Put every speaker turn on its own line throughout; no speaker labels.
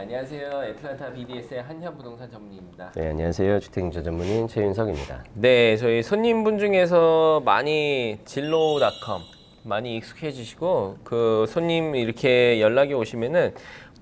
안녕하세요. 애틀란타 BDS의 한현부동산 전문입니다.
네, 안녕하세요. 주택임차 전문인 최윤석입니다.
네, 저희 손님분 중에서 많이 진로닷컴 많이 익숙해지시고 그 손님 이렇게 연락이 오시면은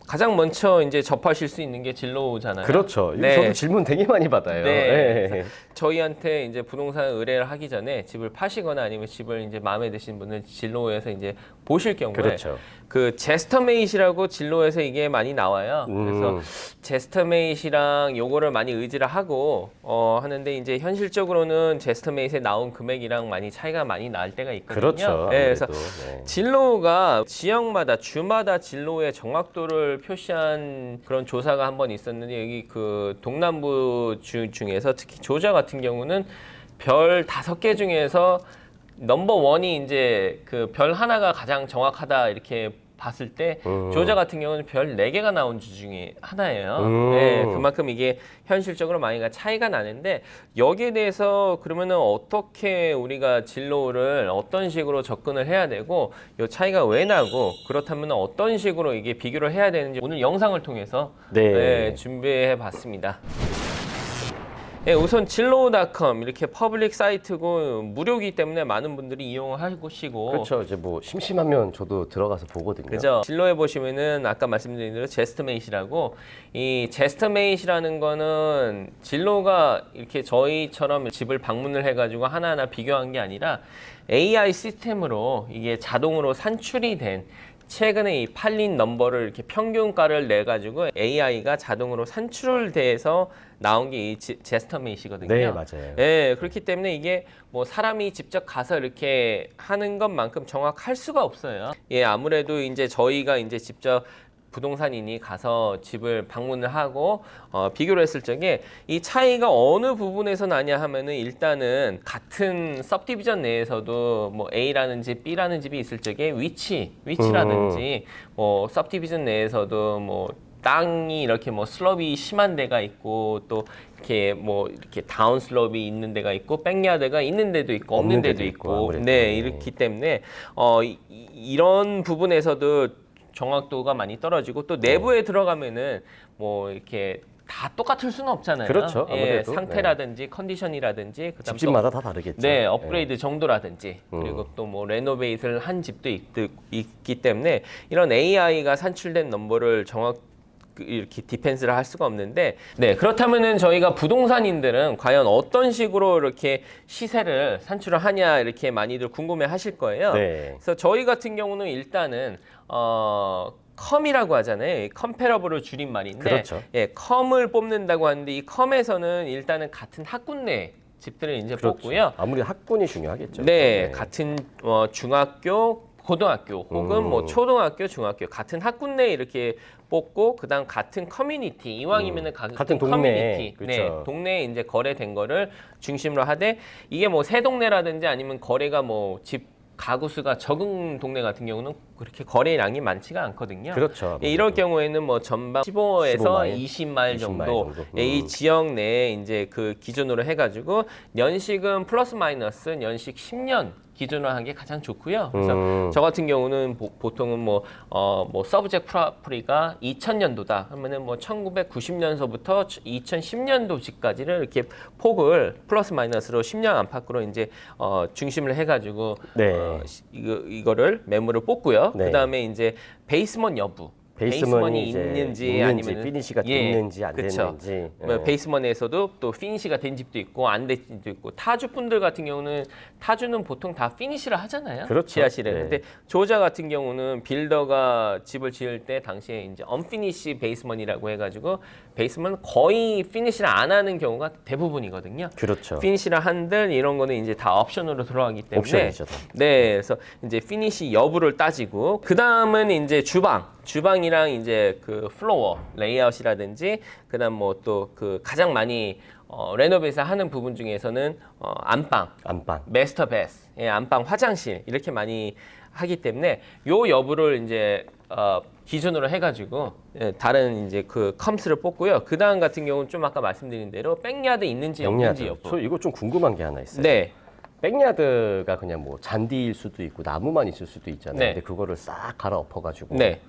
가장 먼저 이제 접하실 수 있는 게 진로잖아요.
그렇죠.
네.
저도 질문 되게 많이 받아요.
네.
네.
저희한테 이제 부동산 의뢰를 하기 전에 집을 파시거나 아니면 집을 이제 마음에 드신 분은 진로에서 이제 보실 경우에
그렇죠.
그 제스터메이트라고 진로에서 이게 많이 나와요. 그래서 제스터메이트랑 요거를 많이 의지를 하고 하는데 이제 현실적으로는 제스터메이트에 나온 금액이랑 많이 차이가 많이 날 때가 있거든요.
그렇죠.
네, 그래서
네.
진로가 지역마다 주마다 진로의 정확도를 표시한 그런 조사가 한 번 있었는데 여기 그 동남부 중에서 특히 조자 같은 경우는 별 5개 중에서 넘버 원이 이제 그 별 하나가 가장 정확하다 이렇게 봤을 때 조자 같은 경우는 별 4개가 나온 주 중에 하나예요. 네, 그만큼 이게 현실적으로 많이 차이가 나는데 여기에 대해서 그러면은 어떻게 우리가 진로를 어떤 식으로 접근을 해야 되고 이 차이가 왜 나고 그렇다면 어떤 식으로 이게 비교를 해야 되는지 오늘 영상을 통해서
네.
준비해 봤습니다. 네, 우선 진로닷컴 이렇게 퍼블릭 사이트고 무료이기 때문에 많은 분들이 이용을 하시고
그렇죠. 이제 뭐 심심하면 저도 들어가서 보거든요.
그죠. 진로에 보시면은 아까 말씀드린 대로 제스트메이트라고 이 제스트메이트라는 거는 진로가 이렇게 저희처럼 집을 방문을 해가지고 하나하나 비교한 게 아니라 AI 시스템으로 이게 자동으로 산출이 된 최근에 이 팔린 넘버를 이렇게 평균가를 내 가지고 AI가 자동으로 산출돼서 나온 게 이 제스터메이트거든요.
네, 맞아요.
네, 그렇기 때문에 이게 뭐 사람이 직접 가서 이렇게 하는 것만큼 정확할 수가 없어요. 예, 아무래도 이제 저희가 이제 직접 부동산인이 가서 집을 방문을 하고 비교를 했을 적에 이 차이가 어느 부분에서 나냐 하면은 일단은 같은 सब디비전 내에서도 뭐 A라는지 B라는 집이 있을 적에 위치라든지 뭐 सब디비전 내에서도 뭐 땅이 이렇게 뭐 슬럽이 심한 데가 있고 또 이렇게 뭐 이렇게 다운 슬럽이 있는 데가 있고 백야드가 있는 데도 있고 없는 데도 있고 네, 이렇기 때문에 이런 부분에서도 정확도가 많이 떨어지고 또 내부에 들어가면은 뭐 이렇게 다 똑같을 수는 없잖아요.
그렇죠. 아무래도,
상태라든지 컨디션이라든지 그다음
집집마다 다 다르겠죠.
네, 업그레이드 정도라든지 그리고 또 뭐 레노베이트를 한 집도 있기 때문에 이런 AI가 산출된 넘버를 이렇게 디펜스를 할 수가 없는데 네, 그렇다면은 저희가 부동산인들은 과연 어떤 식으로 이렇게 시세를 산출을 하냐 이렇게 많이들 궁금해 하실 거예요.
네.
그래서 저희 같은 경우는 일단은 컴이라고 하잖아요. 컴패러블을 줄임말인데
그렇죠.
예, 컴을 뽑는다고 하는데 이 컴에서는 일단은 같은 학군 내 집들을 이제
그렇죠.
뽑고요.
아무리 학군이 중요하겠죠.
네, 같은 중학교, 고등학교 혹은 뭐 초등학교, 중학교 같은 학군 내에 이렇게 뽑고 그다음 같은 커뮤니티 이왕이면은
같은 동네,
커뮤니티
그렇죠.
네, 동네에 이제 거래된 거를 중심으로 하되 이게 뭐 새 동네라든지 아니면 거래가 뭐 집 가구 수가 적은 동네 같은 경우는 그렇게 거래량이 많지가 않거든요.
그렇죠.
예, 이럴 경우에는 뭐 전방 15에서
15마일?
20마일 정도,
20마일 정도.
이 지역 내에 이제 그 기준으로 해가지고 연식은 플러스 마이너스 연식 10년 기준으로 한 게 가장 좋고요. 그래서 저 같은 경우는 보통은 뭐 서브젝트 프로퍼리가 2000년도다 하면은 뭐 1990년서부터 2010년도까지를 이렇게 폭을 플러스 마이너스로 10년 안팎으로 이제 중심을 해가지고
네.
이거를 매물을 뽑고요.
네.
그다음에 이제 베이스먼 여부. 베이스먼이 있는지 아니면
피니시가 됐는지 안 됐는지.
베이스먼에서도 또 피니시가 된 집도 있고 안 된 집도 있고 타주 분들 같은 경우는 타주는 보통 다 피니시를 하잖아요.
그렇죠.
지하실에.
네.
근데 조자 같은 경우는 빌더가 집을 지을 때 당시에 이제 언피니시 베이스먼이라고 해가지고 베이스먼 거의 피니시를 안 하는 경우가 대부분이거든요.
그렇죠.
피니시를 한들 이런 거는 이제 다 옵션으로 들어가기 때문에
옵션이죠.
네, 그래서 이제 피니시 여부를 따지고 그 다음은 이제 주방이랑 이제 그 플로어 레이아웃이라든지 그다음 뭐 또 그 가장 많이 레노베이션 하는 부분 중에서는 안방, 메스터 베스, 예, 안방 화장실 이렇게 많이 하기 때문에 요 여부를 이제 기준으로 해가지고 다른 이제 그 컴스를 뽑고요. 그 다음 같은 경우는 좀 아까 말씀드린 대로 백야드 있는지 없는지 여부.
저 이거 좀 궁금한 게 하나 있어요.
네.
백야드가 그냥 뭐 잔디일 수도 있고 나무만 있을 수도 있잖아요.
네.
근데 그거를 싹 갈아 엎어가지고
네.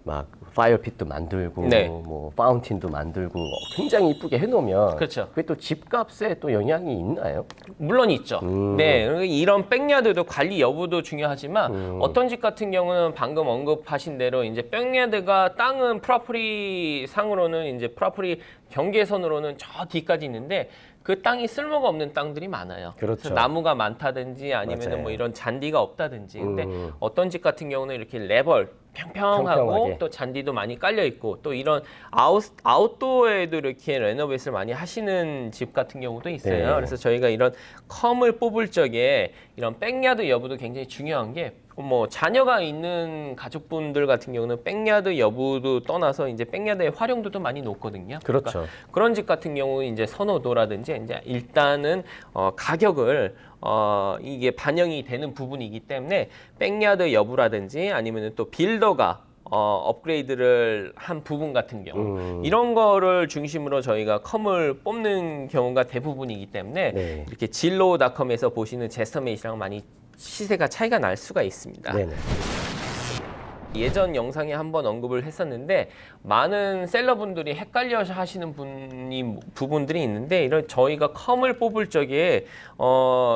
막 파이어핏도 만들고
네.
뭐 파운틴도 만들고 굉장히 이쁘게 해놓으면
그렇죠.
그게 또 집값에 또 영향이 있나요?
물론 있죠. 네, 이런 백야드도 관리 여부도 중요하지만 어떤 집 같은 경우는 방금 언급하신 대로 이제 백야드가 땅은 프로퍼리 상으로는 이제 프로퍼리 경계선으로는 저 뒤까지 있는데 그 땅이 쓸모가 없는 땅들이 많아요.
그렇죠.
그래서 나무가 많다든지 아니면
맞아요.
뭐 이런 잔디가 없다든지. 근데 어떤 집 같은 경우는 이렇게 레벌 평평하고
평평하게.
또 잔디도 많이 깔려 있고 또 이런 아웃도어에도 이렇게 레노베이스를 많이 하시는 집 같은 경우도 있어요.
네.
그래서 저희가 이런 컴을 뽑을 적에 이런 백야드 여부도 굉장히 중요한 게 뭐 자녀가 있는 가족분들 같은 경우는 백야드 여부도 떠나서 이제 백야드의 활용도도 많이 높거든요.
그렇죠.
그러니까 그런 집 같은 경우 이제 선호도라든지 이제 일단은 가격을 이게 반영이 되는 부분이기 때문에 백야드 여부라든지 아니면 또 빌더가 업그레이드를 한 부분 같은 경우 이런 거를 중심으로 저희가 컴을 뽑는 경우가 대부분이기 때문에
네.
이렇게 진로닷컴에서 보시는 제스터메이트랑 많이 시세가 차이가 날 수가 있습니다.
네네.
예전 영상에 한번 언급을 했었는데 많은 셀러분들이 헷갈려 하시는 부분들이 있는데 이런 저희가 컴을 뽑을 적에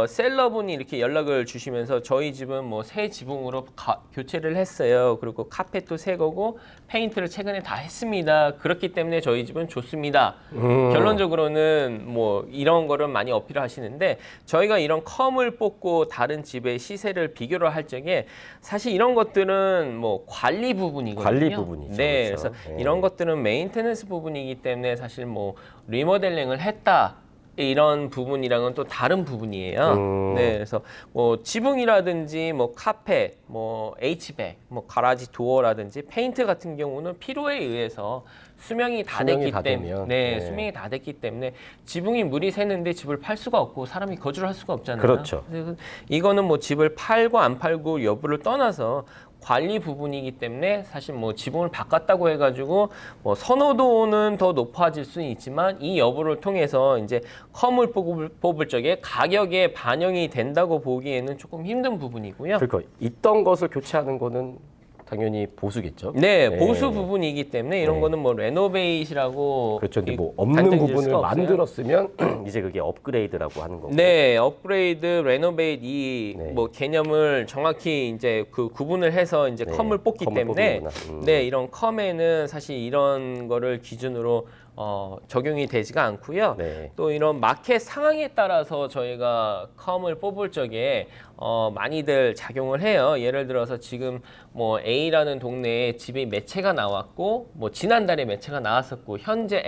셀러분이 이렇게 연락을 주시면서 저희 집은 뭐 새 지붕으로 교체를 했어요. 그리고 카펫도 새 거고 페인트를 최근에 다 했습니다. 그렇기 때문에 저희 집은 좋습니다. 결론적으로는 뭐 이런 거를 많이 어필을 하시는데 저희가 이런 컴을 뽑고 다른 집의 시세를 비교를 할 적에 사실 이런 것들은 뭐 관리 부분이거든요.
관리 부분이죠.
네,
그렇죠.
그래서
네.
이런 것들은 메인테넌스 부분이기 때문에 사실 뭐 리모델링을 했다. 이런 부분이랑은 또 다른 부분이에요. 네, 그래서 뭐 지붕이라든지 뭐 카펫, 뭐 H백, 뭐 가라지 도어라든지 페인트 같은 경우는 필요에 의해서 수명이 다 됐기 때문에 네, 수명이 다 됐기 때문에 지붕이 물이 새는데 집을 팔 수가 없고 사람이 거주를 할 수가 없잖아요.
그렇죠.
그래서 이거는 뭐 집을 팔고 안 팔고 여부를 떠나서 관리 부분이기 때문에 사실 뭐 지붕을 바꿨다고 해가지고 뭐 선호도는 더 높아질 수는 있지만 이 여부를 통해서 이제 컴을 뽑을 적에 가격에 반영이 된다고 보기에는 조금 힘든 부분이고요.
그러니까 있던 것을 교체하는 거는 당연히 보수겠죠.
네,
네.
보수 부분이기 때문에 이런
네.
거는 뭐 레노베이시라고
그렇죠. 근데 뭐 없는
단정지을
부분을
수가 없어요.
만들었으면 이제 그게 업그레이드라고 하는 거고.
네, 업그레이드, 레노베이트 이
네.
뭐 개념을 정확히 이제 그 구분을 해서 이제
네,
컴을 뽑기
컴을
때문에
뽑는구나.
네, 이런 컴에는 사실 이런 거를 기준으로 적용이 되지가 않고요.
네.
또 이런 마켓 상황에 따라서 저희가 컴을 뽑을 적에 많이들 작용을 해요. 예를 들어서 지금 뭐 A라는 동네에 집이 매체가 나왔고 뭐 지난달에 매체가 나왔었고 현재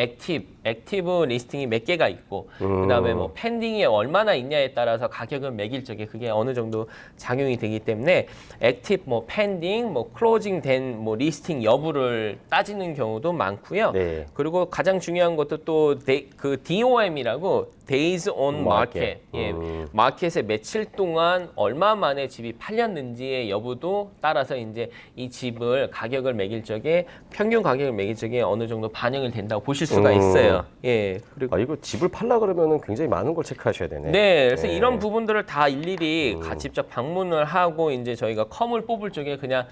액티브 리스팅이 몇 개가 있고 그다음에 뭐 펜딩이 얼마나 있냐에 따라서 가격을 매길 적에 그게 어느 정도 작용이 되기 때문에 액티브 뭐 펜딩 뭐 클로징 된 뭐 리스팅 여부를 따지는 경우도 많고요.
네.
그리고 가장 중요한 것도 또 그 DOM이라고 Days on Market. 예, 마켓에 며칠 동안 얼마 만에 집이 팔렸는지의 여부도 따라서 이제 이 집을 가격을 매길 적에 평균 가격을 매길 적에 어느 정도 반영이 된다고 보실 수가 있어요. 예. 그리고
이거 집을 팔라 그러면은 굉장히 많은 걸 체크하셔야 되네.
네, 그래서
네.
이런 부분들을 다 일일이 직접 방문을 하고 이제 저희가 컴을 뽑을 적에 그냥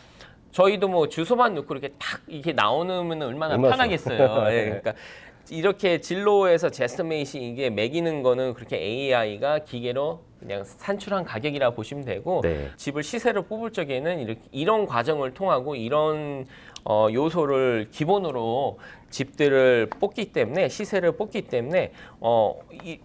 저희도 뭐 주소만 넣고 이렇게 탁 이렇게 나오면 얼마나 편하겠어요. 예, 그러니까 이렇게 진로에서 제스터메이시 이게 매기는 거는 그렇게 AI가 기계로 그냥 산출한 가격이라 보시면 되고
네.
집을 시세를 뽑을 적에는 이런 과정을 통하고 이런 요소를 기본으로 집들을 뽑기 때문에 시세를 뽑기 때문에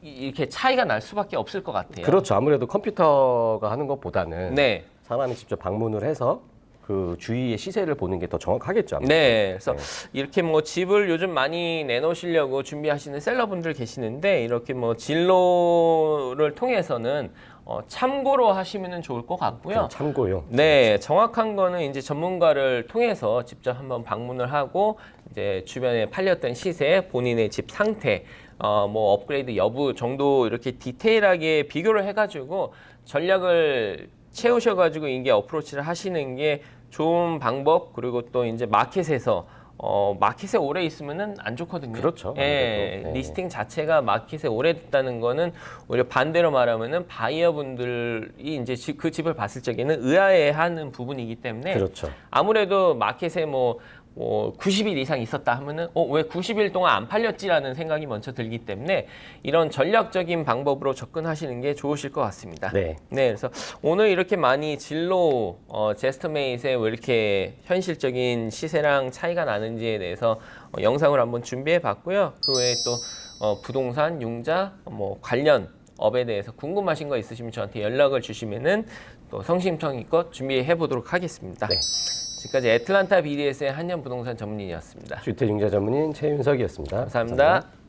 이렇게 차이가 날 수밖에 없을 것 같아요.
그렇죠. 아무래도 컴퓨터가 하는 것보다는
네.
사람이 직접 방문을 해서 그 주위의 시세를 보는 게 더 정확하겠죠. 아무래도.
네, 그래서 이렇게 뭐 집을 요즘 많이 내놓으시려고 준비하시는 셀러분들 계시는데 이렇게 뭐 진로를 통해서는 참고로 하시면 좋을 것 같고요.
그냥 참고요.
네, 정확한 거는 이제 전문가를 통해서 직접 한번 방문을 하고 이제 주변에 팔렸던 시세, 본인의 집 상태, 뭐 업그레이드 여부 정도 이렇게 디테일하게 비교를 해가지고 전략을 채우셔가지고 이게 어프로치를 하시는 게 좋은 방법. 그리고 또 이제 마켓에서 마켓에 오래 있으면은 안 좋거든요.
그렇죠.
예,
아무래도. 네.
리스팅 자체가 마켓에 오래 됐다는 거는 오히려 반대로 말하면은 바이어분들이 이제 그 집을 봤을 적에는 의아해하는 부분이기 때문에
그렇죠.
아무래도 마켓에 뭐 뭐 90일 이상 있었다 하면은 왜 90일 동안 안 팔렸지라는 생각이 먼저 들기 때문에 이런 전략적인 방법으로 접근하시는 게 좋으실 것 같습니다.
네.
그래서 오늘 이렇게 많이 진로 제스트메잇의 왜 이렇게 현실적인 시세랑 차이가 나는지에 대해서 영상을 한번 준비해 봤고요. 그 외에 또 부동산, 융자, 뭐 관련 업에 대해서 궁금하신 거 있으시면 저한테 연락을 주시면은 또 성심성의껏 준비해 보도록 하겠습니다.
네.
지금까지 애틀란타 BDS의 한년 부동산 전문인이었습니다.
주택융자 전문인 최윤석이었습니다.
감사합니다.